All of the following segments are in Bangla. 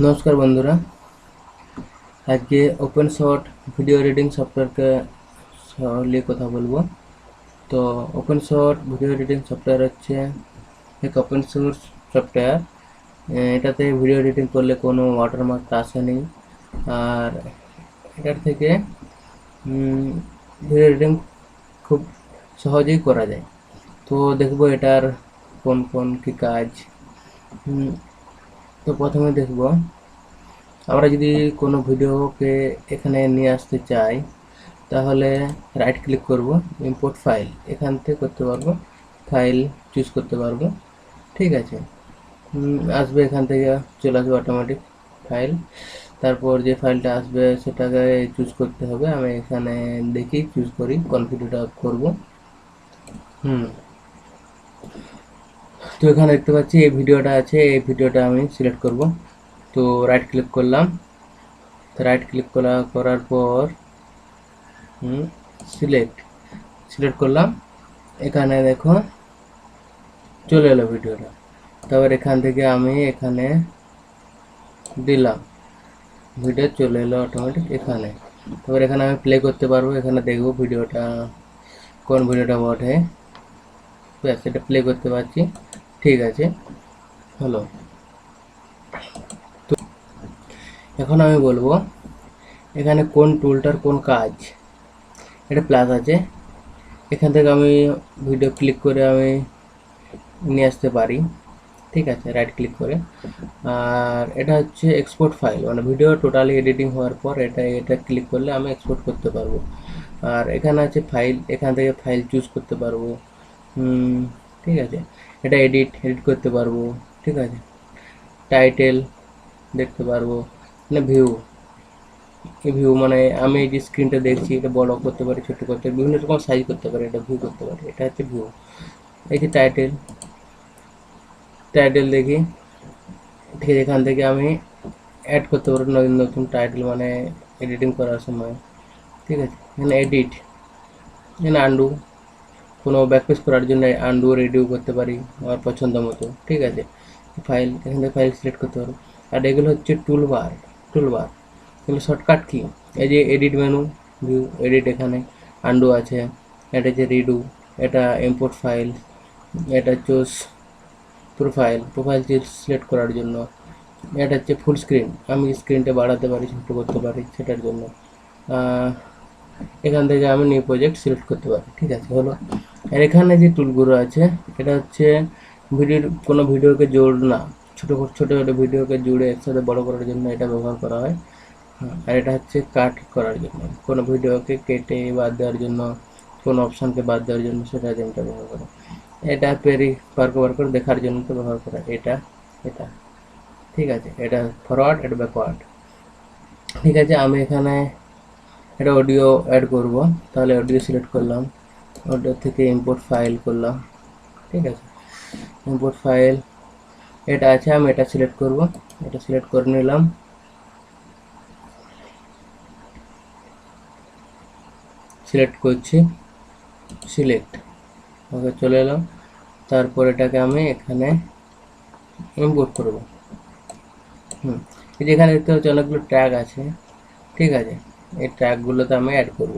নমস্কার বন্ধুরা, আজকে ওপেন শর্ট ভিডিও এডিটিং সফটওয়্যারকে নিয়ে কথা বলবো। তো open short video editing software হচ্ছে এক ওপেন সোর্স সফটওয়্যার। এটাতে ভিডিও এডিটিং করলে কোনো ওয়াটারমার্ক আসে নেই, আর এটার থেকে ভিডিও এডিটিং খুব সহজেই করা যায়। তো দেখবো এটার কোন কোন কী কাজ। তো প্রথমে দেখবো, আমরা যদি কোনো ভিডিওকে এখানে নিয়ে আসতে চাই তাহলে রাইট ক্লিক করব, ইম্পোর্ট ফাইল এখান থেকে করতে পারবো, ফাইল চুজ করতে পারবো। ঠিক আছে, আসবে এখান থেকে, চলে আসবে অটোমেটিক ফাইল। তারপর যে ফাইলটা আসবে সেটাকে চুজ করতে হবে। আমি এখানে দেখি চুজ করি, কোন ভিডিওটা করব। তো এখানে দেখতে পাচ্ছি এই ভিডিওটা আছে, এই ভিডিওটা আমি সিলেক্ট করব। তো রাইট ক্লিক করলাম, রাইট ক্লিক করার পর সিলেক্ট করলাম। এখানে দেখো চলে এলো ভিডিওটা। তারপর এখান থেকে আমি এখানে দিলাম, ভিডিও চলে এলো অটোমেটিক এখানে। তারপর এখানে আমি প্লে করতে পারবো, এখানে দেখবো ভিডিওটা কোন ভিডিওটা বটে। ব্যাস, এটা প্লে করতে পারছি। ঠিক আছে, হলো। তো এখন আমি বলবো এখানে কোন টুলটার কোন কাজ। এটা প্লাস আছে, এখান থেকে আমি ভিডিও ক্লিক করে আমি নিয়ে আসতে পারি। ঠিক আছে, রাইট ক্লিক করে। আর এটা হচ্ছে এক্সপোর্ট ফাইল, মানে ভিডিও টোটালি এডিটিং হওয়ার পর এটা ক্লিক করলে আমি এক্সপোর্ট করতে পারবো। আর এখানে আছে ফাইল, এখান থেকে ফাইল চুজ করতে পারবো। ঠিক আছে, এটা এডিট করতে পারবো। ঠিক আছে, টাইটেল দেখতে পারবো, মানে ভিউ মানে আমি এই যে স্ক্রিনটা দেখছি এটা বড় করতে পারি, ছোট করতে পারি, বিভিন্ন রকম সাইজ করতে পারি, এটা ভিউ করতে পারি। এটা হচ্ছে ভিউ। এই যে টাইটেল দেখি, ঠিক আছে, এখান থেকে আমি অ্যাড করতে পারবো নতুন টাইটেল, মানে এডিটিং করার সময়। ঠিক আছে, এখানে এডিট, এখানে আন্ডু, কোনো ব্যাকপেজ করার জন্য আন্ডু রেডিও করতে পারি আমার পছন্দ মতো। ঠিক আছে, ফাইল, এখান থেকে ফাইল সিলেক্ট করতে পারবো। আর এগুলো হচ্ছে টুলবার এগুলো শর্টকাট কি। এই যে এডিট মেনু, ভিউ, এডিট, এখানে আন্ডু আছে, এটা হচ্ছে রিডু, এটা ইম্পোর্ট ফাইল, এটা চুজ প্রোফাইল সিলেক্ট করার জন্য, এটা হচ্ছে ফুল স্ক্রিন, আমি স্ক্রিনটা বাড়াতে পারি, ছোট করতে পারি সেটার জন্য। এখান থেকে আমি নিউ প্রজেক্ট সিলেক্ট করতে পারি। ঠিক আছে, হলো। আর এখানে যে টুলগুলো আছে এটা হচ্ছে কোনো ভিডিওকে না, ছোটো ছোটো ভিডিওকে জুড়ে একসাথে বড় করার জন্য এটা ব্যবহার করা হয়। আর এটা হচ্ছে কাট করার জন্য, কোনো ভিডিওকে কেটে বাদ দেওয়ার জন্য, কোনো অপশানকে বাদ দেওয়ার জন্য সেটা এটা ব্যবহার করে। এটা বার করে দেখার জন্য তো ব্যবহার করা এটা। ঠিক আছে, এটা ফরওয়ার্ড, এটা ব্যাকওয়ার্ড। ঠিক আছে, আমি এখানে এটা অডিও অ্যাড করব, তাহলে অডিও সিলেক্ট করলাম, অডিও থেকে ইম্পোর্ট ফাইল করলাম। ঠিক আছে, ইম্পোর্ট ফাইল এটা আছে, আমি এটা সিলেক্ট করব, এটা সিলেক্ট করে নিলাম। সিলেক্ট করছি, ওকে, চলে এলাম। তারপর এটাকে আমি এখানে ইম্পোর্ট করব। এই যেখানে দেখতে হচ্ছে অনেকগুলো ট্র্যাক আছে। ঠিক আছে, এই ট্র্যাকগুলোতে আমি অ্যাড করব।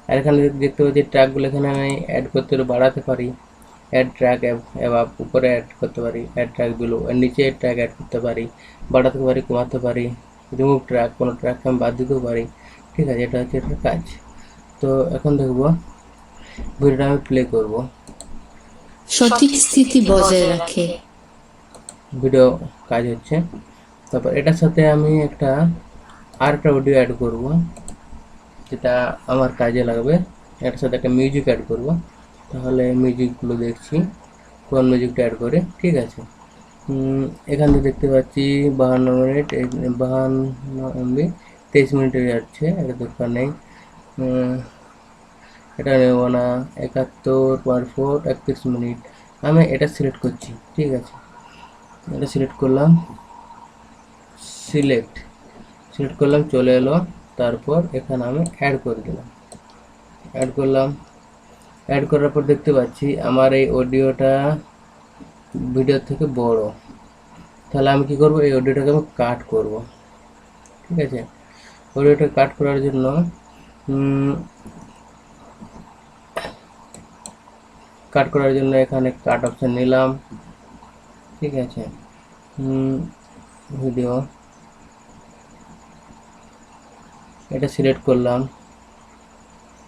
আর এখানে দেখতে পাচ্ছি ট্র্যাকগুলো এখানে আমি অ্যাড করতে বাড়াতে পারি, অ্যাড ট্র্যাক অ্যাব উপরে অ্যাড করতে পারি, অ্যাড ট্র্যাক বিলো, এর নিচে ট্র্যাক অ্যাড করতে পারি, বাড়াতে পারি, কমাতে পারি, রিমুভ ট্র্যাক, কোনো ট্র্যাককে আমি বাদ দিতেও পারি। ঠিক আছে, এটা হচ্ছে একটা কাজ। তো এখন দেখবো ভিডিওটা আমি প্লে করব, সঠিক স্থিতি বজায় রাখে। ভিডিও কাজ হচ্ছে। তারপর এটার সাথে আমি আরেকটা অডিও অ্যাড করব, যেটা আমার কাজে লাগবে। এটার সাথে একটা মিউজিক অ্যাড করব, তাহলে মিউজিকগুলো দেখছি কোন মিউজিকটা অ্যাড করে। ঠিক আছে, এখানে দেখতে পাচ্ছি 52 মিনিট, 52 MB, 23 মিনিটের যাচ্ছে, এটা দরকার নেই। এটা নেব না, 71.4, 31 মিনিট। আমি এটা সিলেক্ট করছি। ঠিক আছে, এটা সিলেক্ট করলাম, সিলেক্ট করলাম, চলে এলো। তারপর এখানে আমি অ্যাড করে দিলাম, অ্যাড করার পর দেখতে পাচ্ছি আমার এই অডিওটা ভিডিও থেকে বড়। তাহলে আমি কি করব, এই অডিওটাকে আমি কাট করব। ঠিক আছে, অডিওটা কাট করার জন্য এখানে কাট অপশন নিলাম। ঠিক আছে, ভিডিও এটা সিলেক্ট করলাম,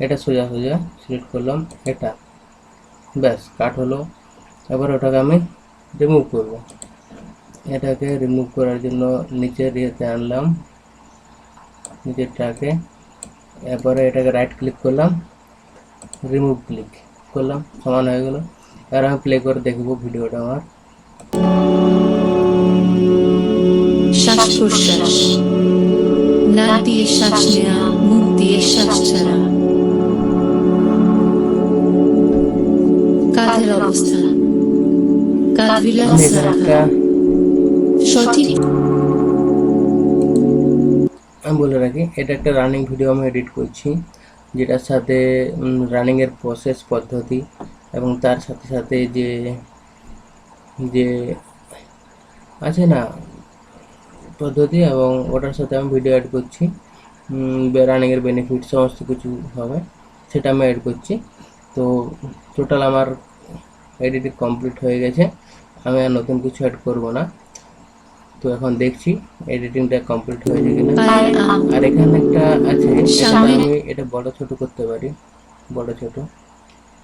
এটা সোজা সোজা সিলেক্ট করলাম, এটা ব্যাস কাট হলো। এবার ওটাকে আমি রিমুভ করব। এটাকে রিমুভ করার জন্য নিচের ইয়েতে আনলাম, নিচেরটাকে, এরপরে এটাকে রাইট ক্লিক করলাম, রিমুভ ক্লিক করলাম, সমান হয়ে গেল। আর আমি প্লে করে দেখব ভিডিওটা আমার। শ্বাস প্রশ্বাস, নাক দিয়ে শ্বাস নেওয়া, মুখ দিয়ে শ্বাস ছাড়া। কাঁধের অবস্থান, কাঁধ আমি রিল্যাক্স এখানে রাখা। সঠিক আমি বলে রাখি, এটা একটা রানিং ভিডিও আমি এডিট করছি, যেটার সাথে রানিংয়ের প্রসেস পদ্ধতি এবং তার সাথে সাথে যে যে আছে না পদ্ধতি, এবং ওটার সাথে আমি ভিডিও অ্যাড করছি, রানিংয়ের বেনিফিট সমস্ত কিছু হবে, সেটা আমি অ্যাড করছি। তো টোটাল আমার এডিটিং কমপ্লিট হয়ে গেছে, আমি আর নতুন কিছু অ্যাড করব না। তো এখন দেখছি এডিটিংটা কমপ্লিট হয়েছে কিনা। পায়ের আর এখানে একটা আছে, এটা সামনে আমি এটা বড় ছোট করতে পারি, বড় ছোট,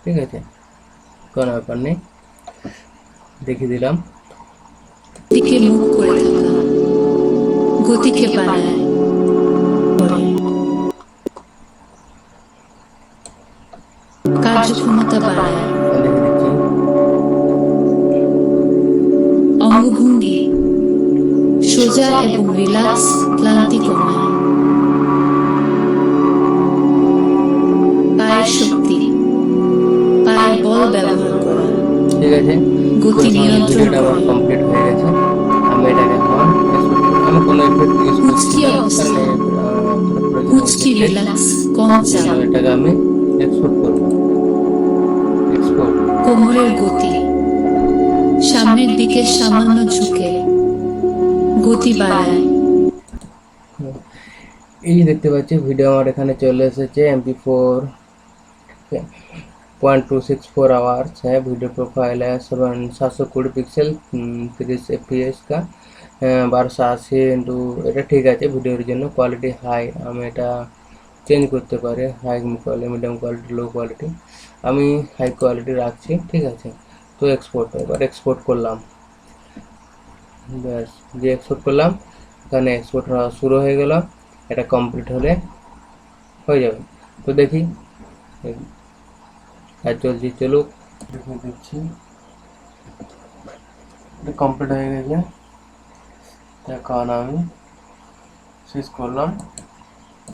ঠিক আছে, কোনো ব্যাপার নেই, দেখিয়ে দিলাম। দিকে মুখ করে থাকা, গতিকে বাড়ায়, করে কার্যক্ষমতা বাড়ায়, দেখে দিচ্ছি। অঙ্গভঙ্গি সোজা এবং রিল্যাক্স, ক্লান্তি কমায়। পায়ের শক্তি, পায়ের বল ব্যবহার করা, ঠিক আছে, গতি নিয়ন্ত্রণ ভিডিওটা আমার করে। কমপ্লিট হয়ে গেছে। আমি এটাকে এখন আমি কোনো এফেক্ট ইউজ করছি কুচকি না, অবস্থা, কারণ কুচকি রিল্যাক্স, কম চাপ। এটাকে আমি এক্সপোর্ট করব, এক্সপোর্ট। কোমরের গতি, সামনের দিকে সামান্য ঝুঁকে, গতি বাড়ায়। এই যে দেখতে পাচ্ছি ভিডিও আমার এখানে চলে এসেছে, MP4 .264 आवर्स है, वीडियो प्रोफाइल है 720 पिक्सल, 30 FPS का, 1280 इंटू, এটা ঠিক আছে ভিডিওর জন্য। কোয়ালিটি হাই, আমি এটা চেঞ্জ করতে পারি, high quality, medium quality, low quality, আমি হাই কোয়ালিটি রাখছি। ঠিক আছে, তো এক্সপোর্ট, এবার এক্সপোর্ট করলাম, ব্যাস যে এক্সপোর্ট করলাম, এখানে এক্সপোর্ট শুরু হয়ে গেল। এটা কমপ্লিট হলে হয়ে যাবে। তো দেখি কাজ চলছে, চলুক, দেখে দিচ্ছি। এটা কমপ্লিট হয়ে গেছে, এখন আমি শেষ করলাম।